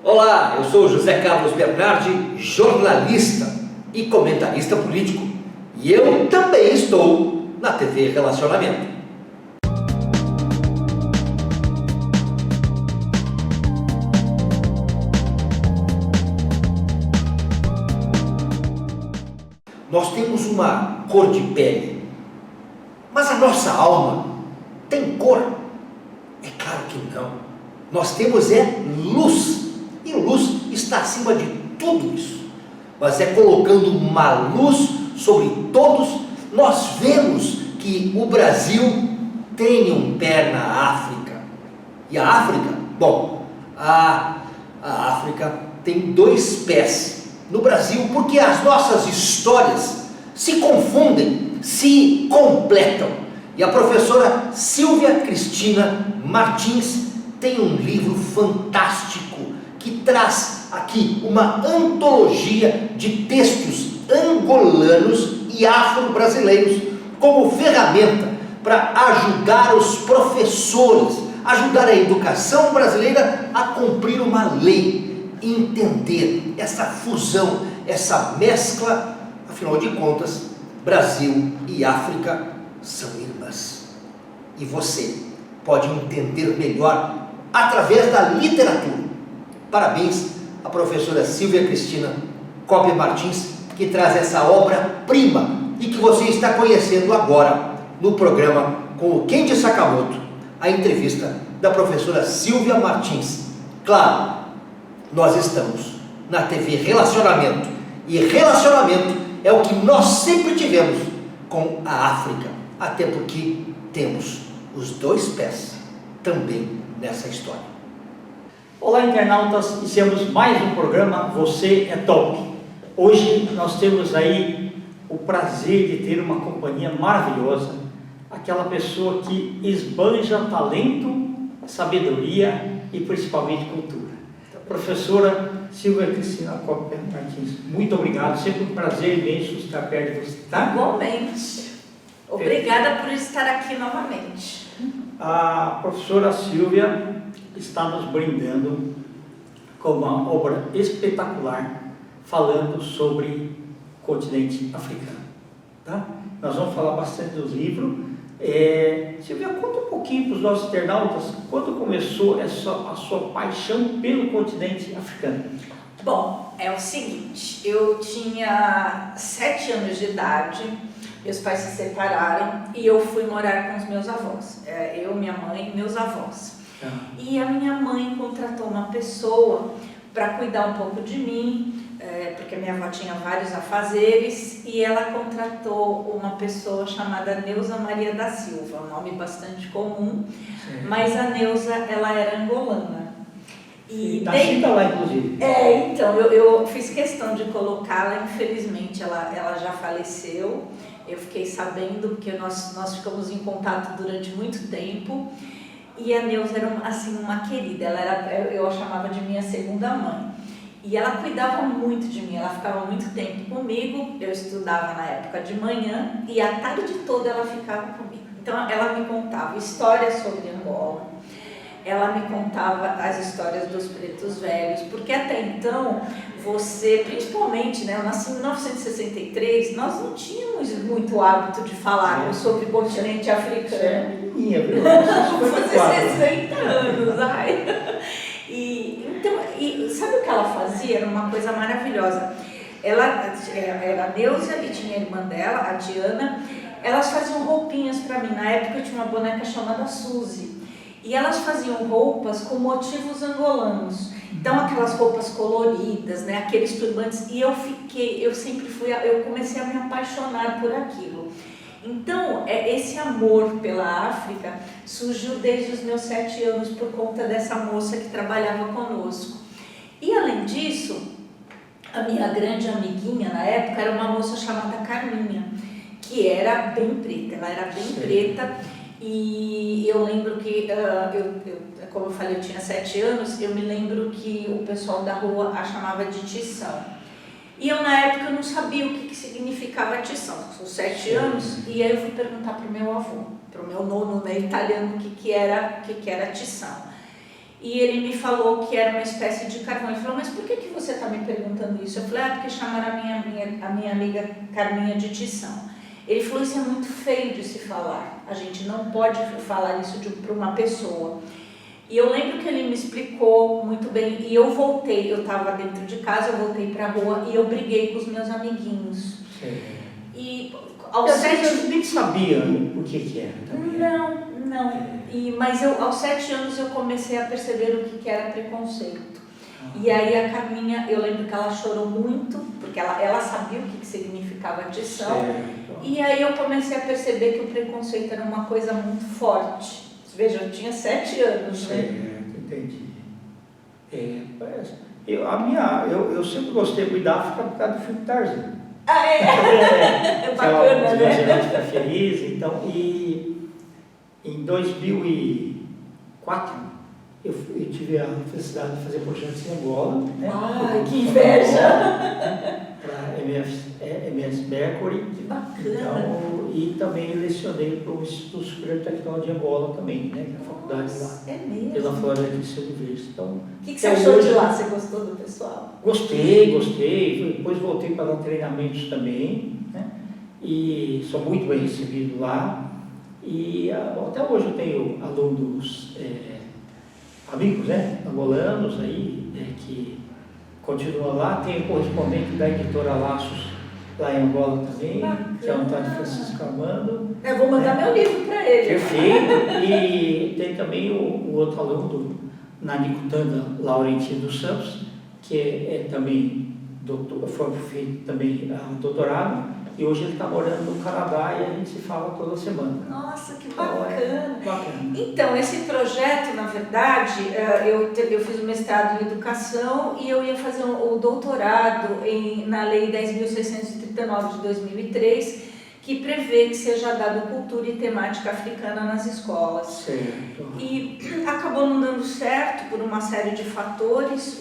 Olá, eu sou José Carlos Bernardi, jornalista e comentarista político. E eu também estou na TV Relacionamento. Nós temos uma cor de pele, mas a nossa alma tem cor? É claro que não. Nós temos luz, e luz está acima de tudo isso. Mas colocando uma luz sobre todos, nós vemos que o Brasil tem um pé na África. E a África, bom, a África tem dois pés no Brasil, porque as nossas histórias se confundem, se completam. E a professora Silvia Cristina Martins tem um livro fantástico que traz aqui uma antologia de textos angolanos e afro-brasileiros como ferramenta para ajudar os professores, ajudar a educação brasileira a cumprir uma lei, entender essa fusão, essa mescla. Afinal de contas, Brasil e África são irmãs. E você pode entender melhor através da literatura. Parabéns à professora Silvia Cristina Coppe Martins, que traz essa obra-prima e que você está conhecendo agora no programa com o Kendi Sakamoto, a entrevista da professora Silvia Martins. Claro, nós estamos na TV Relacionamento, e relacionamento é o que nós sempre tivemos com a África, até porque temos os dois pés também nessa história. Olá, internautas, iniciamos mais um programa Você é Top. Hoje nós temos aí o prazer de ter uma companhia maravilhosa, aquela pessoa que esbanja talento, sabedoria e principalmente cultura. Professora Silvia Cristina Coppe Martins, muito obrigado, sempre um prazer imenso estar perto de você, tá? Igualmente. Obrigada por estar aqui novamente. A professora Silvia está nos brindando com uma obra espetacular falando sobre o continente africano, tá? Nós vamos falar bastante do livro. Silvia, conta um pouquinho para os nossos internautas quando começou a sua paixão pelo continente africano. Bom, é o seguinte, eu tinha 7 anos de idade, meus pais se separaram e eu fui morar com os meus avós, eu, minha mãe e meus avós. E a minha mãe contratou uma pessoa para cuidar um pouco de mim, porque a minha avó tinha vários afazeres, e ela contratou uma pessoa chamada Neuza Maria da Silva, um nome bastante comum. Sim. Mas a Neuza, ela era angolana. E nascida lá, inclusive. Então, eu fiz questão de colocá-la, infelizmente ela já faleceu, eu fiquei sabendo, porque nós ficamos em contato durante muito tempo, e a Neuza era assim, uma querida, eu a chamava de minha segunda mãe. E ela cuidava muito de mim, ela ficava muito tempo comigo, eu estudava na época de manhã e a tarde toda ela ficava comigo. Então ela me contava histórias sobre Angola, ela me contava as histórias dos pretos velhos, porque até então você, principalmente, né, eu nasci em 1963, nós não tínhamos muito hábito de falarmos sobre o continente africano. Vou fazer 60 anos, ai. E sabe o que ela fazia? Era uma coisa maravilhosa. Ela era a Neuza e tinha a irmã dela, a Diana. Elas faziam roupinhas para mim. Na época eu tinha uma boneca chamada Suzy. E elas faziam roupas com motivos angolanos. Então aquelas roupas coloridas, né? Aqueles turbantes. E eu comecei a me apaixonar por aquilo. Então, esse amor pela África surgiu desde os meus 7 anos por conta dessa moça que trabalhava conosco. E além disso, a minha grande amiguinha na época era uma moça chamada Carminha, que era bem preta, ela era bem preta, e eu lembro que, como eu falei, eu tinha 7 anos, eu me lembro que o pessoal da rua a chamava de Tição. E eu, na época, não sabia o que significava tição, com 7 anos, e aí eu fui perguntar para o meu avô, para o meu nono, né, italiano, o que era tição. e ele me falou que era uma espécie de carvão. Ele falou, mas por que você está me perguntando isso? Eu falei, porque chamaram a minha amiga Carminha de tição. Ele falou, isso é muito feio de se falar, a gente não pode falar isso para uma pessoa. E eu lembro que ele me explicou muito bem, e eu voltei, eu estava dentro de casa, eu voltei para a rua e eu briguei com os meus amiguinhos. Sim. E aos 7 anos nem sabia o que era também. Não. Mas aos 7 anos eu comecei a perceber o que era preconceito. E aí a Carminha, eu lembro que ela chorou muito, porque ela sabia o que significava tição. E aí eu comecei a perceber que o preconceito era uma coisa muito forte. Veja, eu tinha 7 anos, né? Entendi. Eu sempre gostei muito da África por causa do filme Tarzan. É bacana, né? Fica feliz, então, e em 2004 eu tive a felicidade de fazer projetos em Angola, né? Que inveja! Para MS Mercury. Que bacana! Então, e também lecionei para o Instituto Superior de Tecnologia de Angola também, né? Na faculdade lá. É mesmo? Pela Floresta de Silvestre. Então, o que você achou de lá? Você gostou do pessoal? Gostei. Depois voltei para dar treinamentos também, né? E sou muito bem recebido lá. E até hoje eu tenho alunos, amigos, né? Angolanos aí, que continuam lá. Tenho correspondente da editora Laços lá em Angola também, que é o Antônio Francisco Armando. Eu vou mandar meu livro para ele. Perfeito. E tem também o outro aluno, Nanicutanga Laurentino dos Santos, que é também foi feito também doutorado, e hoje ele está morando no Canadá e a gente se fala toda semana. Nossa, que bacana! Bacana. Então, esse projeto, na verdade, eu fiz o mestrado em educação e eu ia fazer o doutorado na Lei 10.639 de 2003, que prevê que seja dado cultura e temática africana nas escolas. Certo. E acabou não dando certo por uma série de fatores,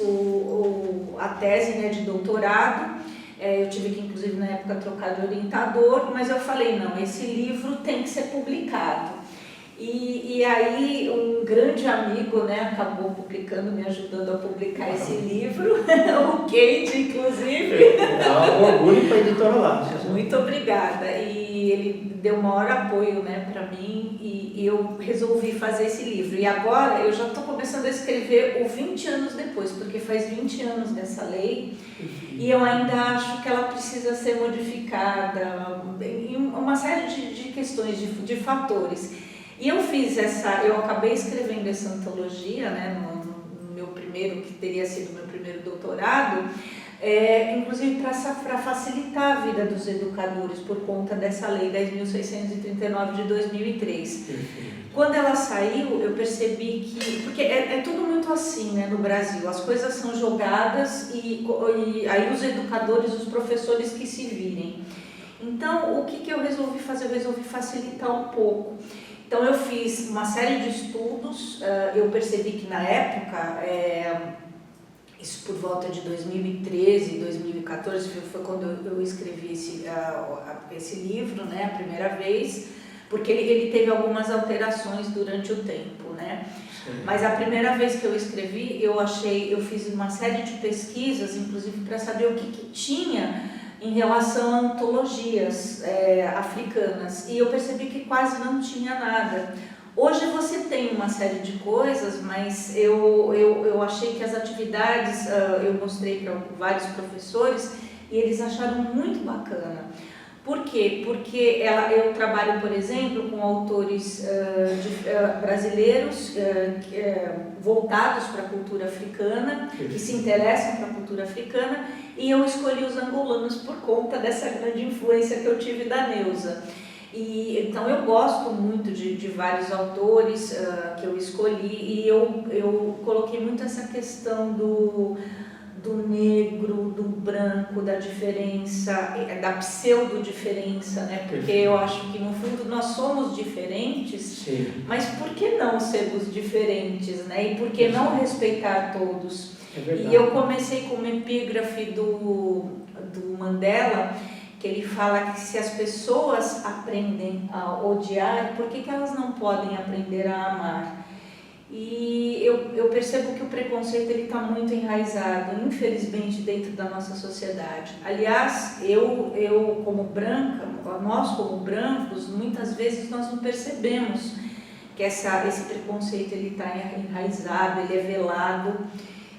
a tese, né, de doutorado. Eu tive que, inclusive, na época, trocar de orientador, mas eu falei, não, esse livro tem que ser publicado. E aí um grande amigo, né, acabou publicando, me ajudando a publicar esse livro, o Kate, inclusive. Um orgulho para a editora Laços. Muito obrigada. E ele deu o maior apoio, né, para mim, e eu resolvi fazer esse livro. E agora eu já estou começando a escrever o 20 anos depois, porque faz 20 anos dessa lei, e eu ainda acho que ela precisa ser modificada em uma série de questões, de fatores. E eu acabei escrevendo essa antologia, né, no meu primeiro, que teria sido o meu primeiro doutorado, inclusive para facilitar a vida dos educadores, por conta dessa lei 10.639 de 2003. Quando ela saiu, eu percebi que... Porque é tudo muito assim, né, no Brasil, as coisas são jogadas e aí os educadores, os professores que se virem. Então, o que eu resolvi fazer? Eu resolvi facilitar um pouco. Então, eu fiz uma série de estudos, eu percebi que na época, isso por volta de 2013, 2014, foi quando eu escrevi esse livro, né, a primeira vez, porque ele teve algumas alterações durante o tempo, né? Sim. Mas a primeira vez que eu escrevi, eu fiz uma série de pesquisas, inclusive para saber o que tinha em relação a antologias africanas, e eu percebi que quase não tinha nada. Hoje você tem uma série de coisas, mas eu achei que as atividades, eu mostrei para vários professores e eles acharam muito bacana. Por quê? Porque eu trabalho, por exemplo, com autores brasileiros voltados para a cultura africana, que se interessam para a cultura africana, e eu escolhi os angolanos por conta dessa grande influência que eu tive da Neuza. Então eu gosto muito de vários autores que eu escolhi, e eu coloquei muito essa questão do negro, do branco, da diferença, da pseudo-diferença, né? Porque eu acho que no fundo nós somos diferentes, sim, mas por que não sermos diferentes, né? E por que não respeitar todos? E eu comecei com uma epígrafe do Mandela, que ele fala que se as pessoas aprendem a odiar, por que elas não podem aprender a amar? E eu percebo que o preconceito está muito enraizado, infelizmente, dentro da nossa sociedade. Aliás, eu como branca, nós como brancos, muitas vezes nós não percebemos que esse preconceito está enraizado, ele é velado.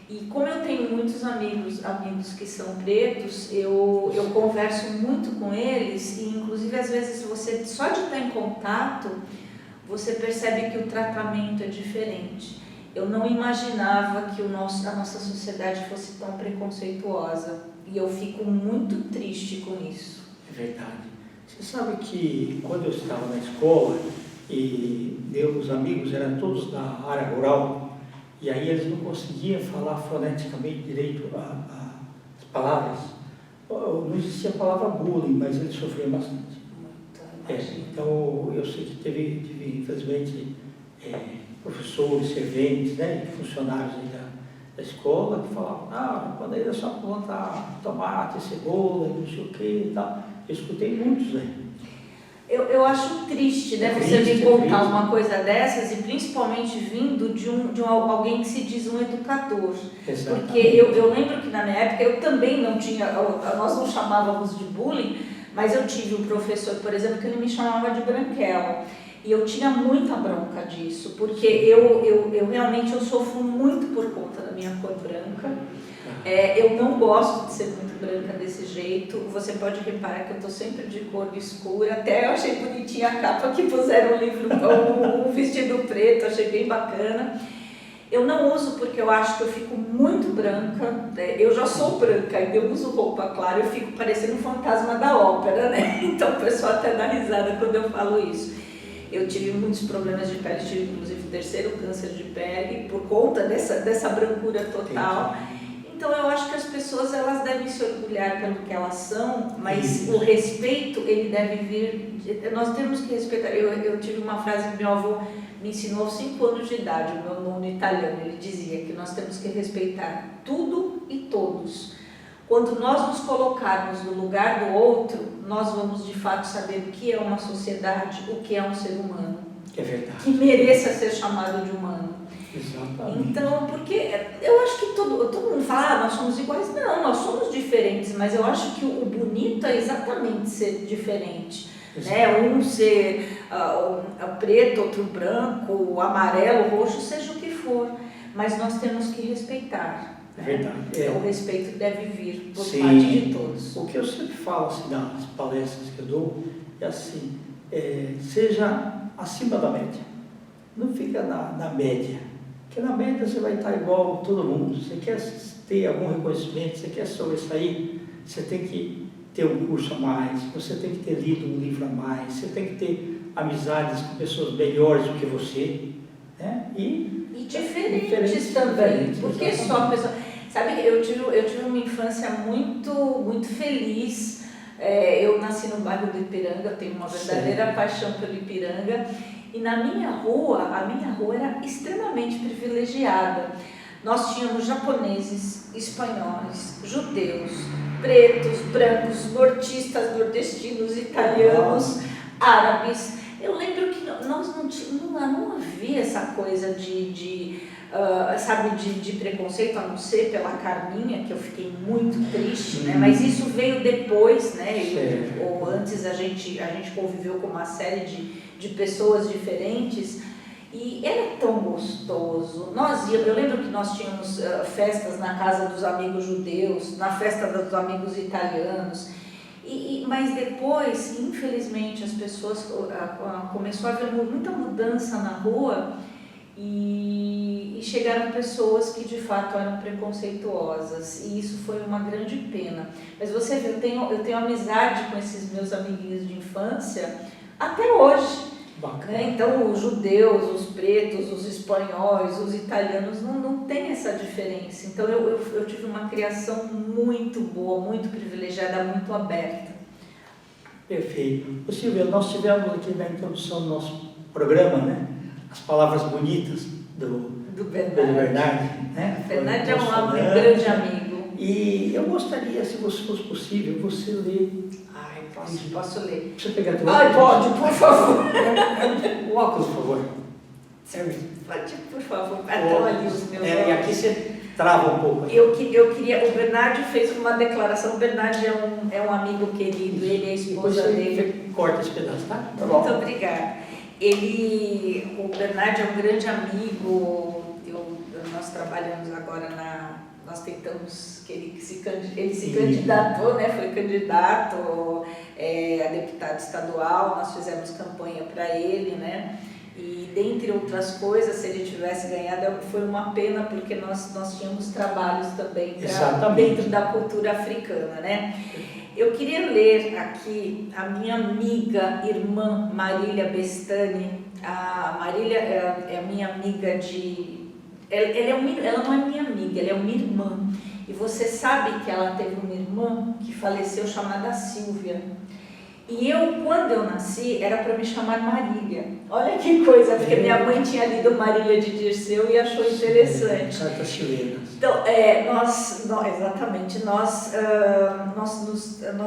E como eu tenho muitos amigos que são pretos, eu converso muito com eles e, inclusive, às vezes, você só de estar em contato, você percebe que o tratamento é diferente. Eu não imaginava que a nossa sociedade fosse tão preconceituosa e eu fico muito triste com isso. É verdade. Você sabe que quando eu estava na escola e meus amigos eram todos da área rural, e aí eles não conseguiam falar foneticamente direito as palavras. Não existia a palavra bullying, mas eles sofriam bastante. Então eu sei que teve infelizmente, professores, serventes, né, funcionários aí da escola que falavam, quando aí é só plantar tomate, cebola, não sei o que e tal. Eu escutei muitos aí. Eu acho triste, né, você me contar uma coisa dessas, e principalmente vindo de alguém que se diz um educador. Exatamente. Porque eu lembro que na minha época eu também não tinha, nós não chamávamos de bullying, mas eu tive um professor, por exemplo, que ele me chamava de branquela. E eu tinha muita bronca disso, porque eu realmente sofro muito por conta da minha cor branca. Eu não gosto de ser muito branca desse jeito. Você pode reparar que eu estou sempre de cor escura. Até eu achei bonitinha a capa que puseram um vestido preto, achei bem bacana. Eu não uso porque eu acho que eu fico muito branca. Eu já sou branca e eu uso roupa clara, eu fico parecendo um fantasma da ópera, né? Então o pessoal até dá risada quando eu falo isso. Eu tive muitos problemas de pele, tive inclusive o 3º câncer de pele por conta dessa brancura total. Então eu acho que as pessoas elas devem se orgulhar pelo que elas são, mas o respeito ele deve vir. Nós temos que respeitar. Eu tive uma frase que meu avô me ensinou aos 5 anos de idade, o meu nono italiano. Ele dizia que nós temos que respeitar tudo e todos. Quando nós nos colocarmos no lugar do outro, nós vamos de fato saber o que é uma sociedade, o que é um ser humano. É verdade. Que mereça ser chamado de humano. Exatamente. Então, porque eu acho que todo mundo fala, nós somos iguais. Não, nós somos diferentes, mas eu acho que o bonito é exatamente ser diferente. Né? Um ser preto, outro branco, amarelo, roxo, seja o que for. Mas nós temos que respeitar. É verdade. Então, o respeito deve vir por Sim. parte de todos. O que eu sempre falo assim, nas palestras que eu dou é assim, seja acima da média. Não fica na média. Porque na média você vai estar igual a todo mundo. Você quer ter algum reconhecimento, você quer sobressair, você tem que ter um curso a mais, você tem que ter lido um livro a mais, você tem que ter amizades com pessoas melhores do que você, né? E diferentes também. Porque exatamente. Só pessoas... Sabe, eu tive uma infância muito feliz. Eu nasci no bairro do Ipiranga, eu tenho uma verdadeira paixão pelo Ipiranga. E na minha rua, a minha rua era extremamente privilegiada. Nós tínhamos japoneses, espanhóis, judeus, pretos, brancos, nortistas, nordestinos, italianos, árabes. Eu lembro que nós não havia essa coisa de preconceito, a não ser pela Carminha, que eu fiquei muito triste, né? Mas isso veio depois, né? Ou antes a gente conviveu com uma série de pessoas diferentes e era tão gostoso. Eu lembro que nós tínhamos festas na casa dos amigos judeus, na festa dos amigos italianos. Mas depois, infelizmente, as pessoas começou a haver muita mudança na rua e chegaram pessoas que de fato eram preconceituosas e isso foi uma grande pena. Mas você vê, eu tenho amizade com esses meus amiguinhos de infância até hoje. Né? Então os judeus, os pretos, os espanhóis, os italianos não tem essa diferença. Então eu tive uma criação muito boa, muito privilegiada, muito aberta. Perfeito. Silvia, nós tivemos aqui na introdução do nosso programa, né, as palavras bonitas do Bernardi. Né? Bernardi é um grande amigo. E eu gostaria, se fosse possível, você ler. Posso ler? Você pegar teu óculos? Pode, por favor. O óculos, por favor. Pode, por favor, estão ali os meus olhos. E aqui você trava um pouco. Eu queria, o Bernardo fez uma declaração, o Bernardo é um amigo querido, ele é a esposa dele. Corta esse pedaço, tá? Muito obrigada. O Bernardo é um grande amigo, nós trabalhamos agora nós tentamos que ele se candidatou, né? Foi candidato a deputado estadual, nós fizemos campanha para ele, né? E dentre outras coisas, se ele tivesse ganhado, foi uma pena, porque nós tínhamos trabalhos também dentro da cultura africana, né? Eu queria ler aqui a minha amiga, irmã Marília Bestani. A Marília é minha amiga ela não é minha amiga, ela é uma irmã. E você sabe que ela teve uma irmã que faleceu chamada Silvia. E quando eu nasci, era para me chamar Marília. Olha que coisa, porque minha mãe tinha lido Marília de Dirceu e achou interessante. Cartas chilenas. Então, exatamente, nós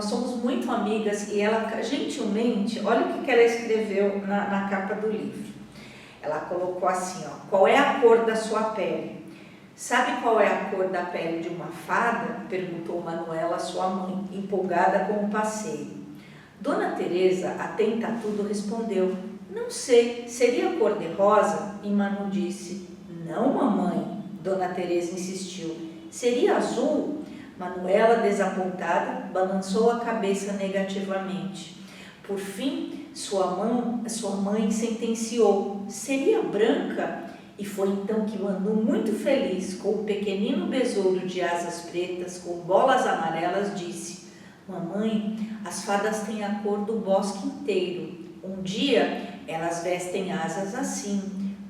somos muito amigas e ela, gentilmente, olha o que ela escreveu na capa do livro. Ela colocou assim, qual é a cor da sua pele? Sabe qual é a cor da pele de uma fada? Perguntou Manuela, sua mãe, empolgada com o passeio. Dona Teresa, atenta a tudo, respondeu, não sei, seria cor-de-rosa? E Manu disse, não, mamãe. Dona Teresa insistiu, seria azul? Manuela, desapontada, balançou a cabeça negativamente. Por fim, sua mãe sentenciou, seria branca? E foi então que Manu, muito feliz, com um pequenino besouro de asas pretas, com bolas amarelas, disse, mamãe, as fadas têm a cor do bosque inteiro. Um dia, elas vestem asas assim,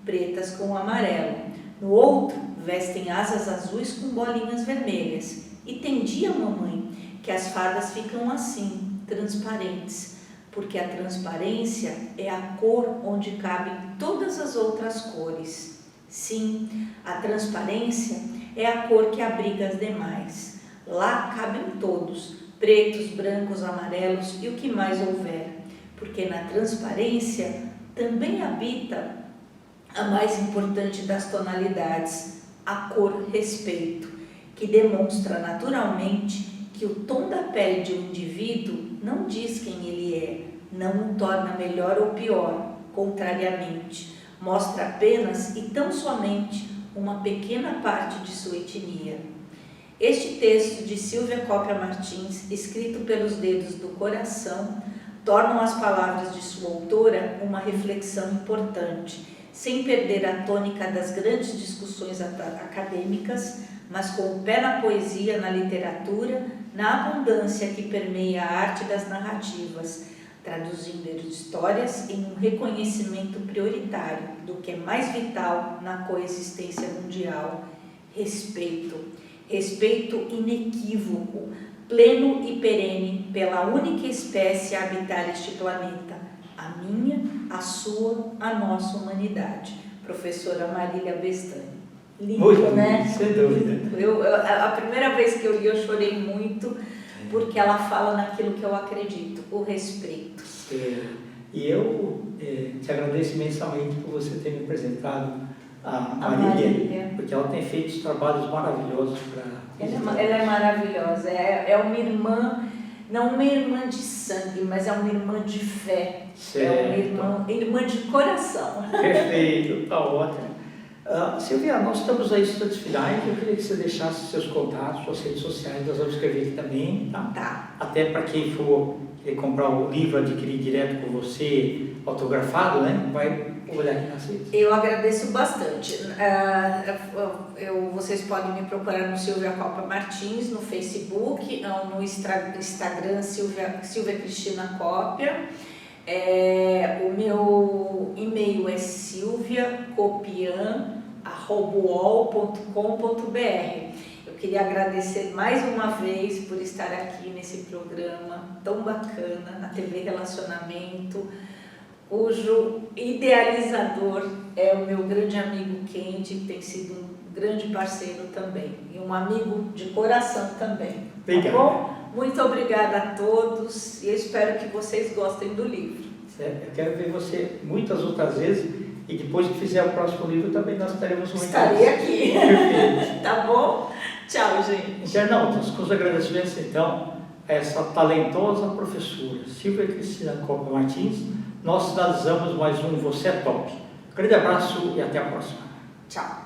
pretas com amarelo. No outro, vestem asas azuis com bolinhas vermelhas. E tem dia, mamãe, que as fadas ficam assim, transparentes, porque a transparência é a cor onde cabem todas as outras cores. Sim, a transparência é a cor que abriga as demais. Lá cabem todos, pretos, brancos, amarelos e o que mais houver, porque na transparência também habita a mais importante das tonalidades, a cor respeito, que demonstra naturalmente que o tom da pele de um indivíduo não diz quem ele é, não o torna melhor ou pior, contrariamente, mostra apenas e tão somente uma pequena parte de sua etnia. Este texto de Silvia Cópia Martins, escrito pelos dedos do coração, tornam as palavras de sua autora uma reflexão importante, sem perder a tônica das grandes discussões acadêmicas, mas com o pé na poesia, na literatura, na abundância que permeia a arte das narrativas, traduzindo histórias em um reconhecimento prioritário do que é mais vital na coexistência mundial: respeito. Respeito inequívoco, pleno e perene pela única espécie a habitar este planeta, a minha, a sua, a nossa humanidade. Professora Marília Bestani. Lindo, muito, né? Sem dúvida. A primeira vez que eu li, eu chorei muito, porque ela fala naquilo que eu acredito, o respeito. E eu te agradeço imensamente por você ter me apresentado a Marília, porque ela tem feito trabalhos maravilhosos para... Ela é maravilhosa, é uma irmã, não uma irmã de sangue, mas é uma irmã de fé, certo. É uma irmã de coração. Perfeito, está ótimo. Silvia, nós estamos aí nos instantes finais, eu queria que você deixasse seus contatos, suas redes sociais, nós vamos escrever aqui também, tá? Tá. Até para quem for comprar o livro, adquirir direto com você, autografado, né? Vai olhar aqui na sede. Eu agradeço bastante. Vocês podem me procurar no Silvia Cópia Martins, no Facebook, no Instagram Silvia Cristina Cópia. O meu e-mail é silviacopian@uol.com.br. Eu queria agradecer mais uma vez por estar aqui nesse programa tão bacana, na TV Relacionamento, cujo idealizador é o meu grande amigo Kendi, que tem sido um grande parceiro também, e um amigo de coração também. Obrigado. Tá bom? Muito obrigada a todos e eu espero que vocês gostem do livro. Certo. Eu quero ver você muitas outras vezes E depois que fizer o próximo livro também nós teremos um Estarei aqui. Perfeito. Tá bom? Tchau, gente. Internautas, com os agradecimentos então a essa talentosa professora Silvia Cristina Copa Martins, nós finalizamos mais um Você é Top. Grande abraço e até a próxima. Tchau.